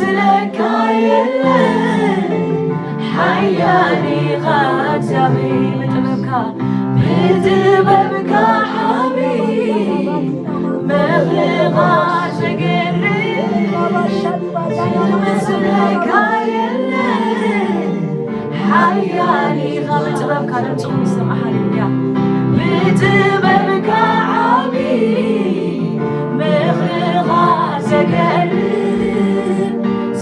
ዝመስለካ የለን ሓያል ኢኻ እግዚአብሔር ብጥበብካ ሓቢብ መኽልኻ ዘገርም ዝመስለካ የለን ሓያል ኢኻ ብጥበብካ ድምፅኹም ይሰማ ሃሌሉያ ብጥበብካ ዓቢብ መኽልኻ ዘገርም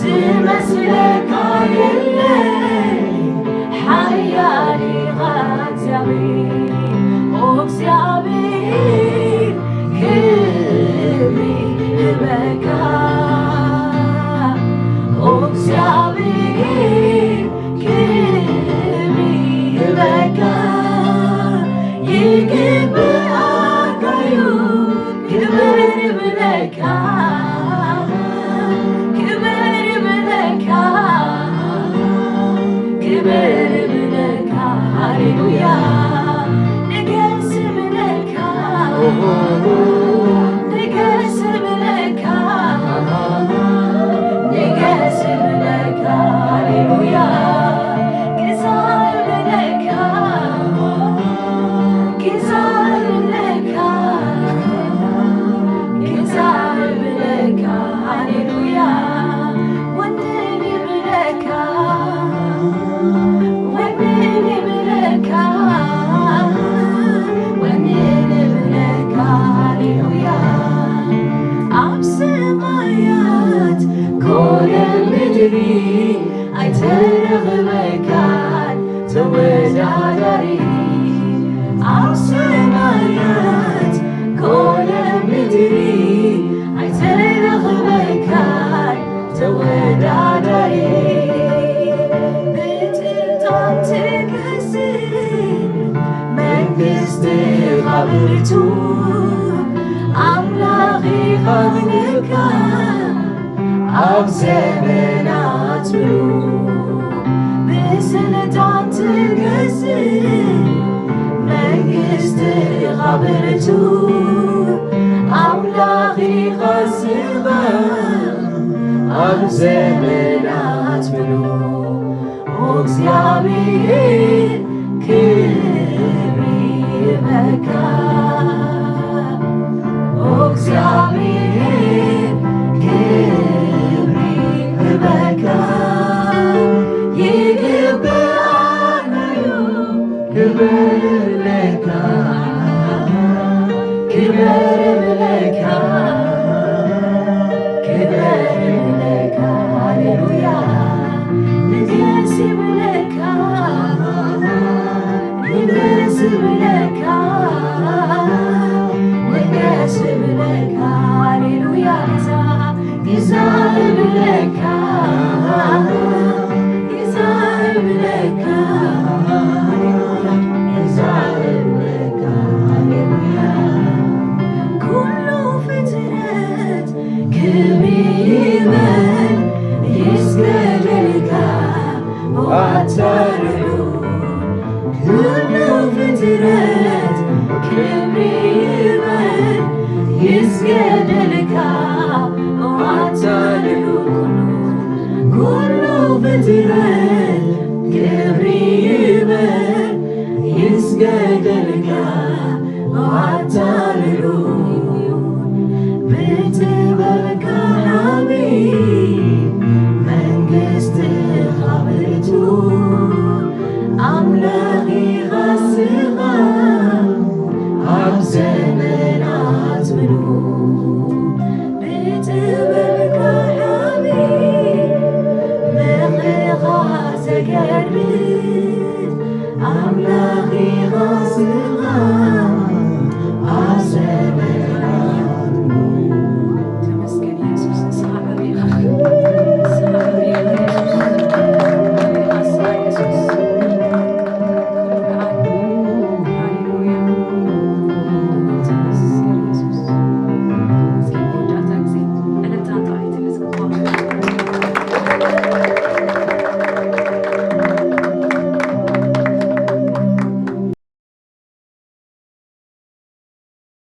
ዝመስለካ የለን ሓያል ኢኻ እግዚአብሔር ክብሪ ይበካ እግዚአብሔር ክብሪ ይበካ ይግብአካዩ ክብር ይብለካ ክብር ይብለካ ክብር ይብለካ ሃሌሉያ አይተረኽበካል ተወዳዳሪ ኣብ ሰማያት ኮነ ምድሪ አይተረኽበካል ተወዳዳሪ ብጥልጣን ትገዝእ መንግሥትኻ ብርቱ ኣምላኺኻ ብንካ ኣብ ዘመናት ብሉ ብስልጣን ትገዝእ መንግሥትኻ ብርቱ ኣምላኺኻ ስባሕ ኣብ ዘመናት ብሉ እግዚአብሔር ክብሪ ይበካ እግዚአብሔር ክብሪ ይበካ ይግብአካዩ ክብር ለካ ክብር ለካ ክብር ለካ ሃሌሉያ ንገስ ብለካ ንገስ ብለካ ንገስ ብለካ ሃሌሉያ ጌዛ ብለካ ጌዛ ብለካ ጌዛ ብለካ ሃሌሉያ ኩሉ ፍጥረት ክብሪ ይበል ይስገድልካ ዋታርዩ ኩሉ ፍጥረት ክብሪ ይበል ይስገድልካ ዋታርዩ ኩሉ ፍጥረት ክብሪ ይበል ይስገድልካ ዋታርዩ ብጥበብካ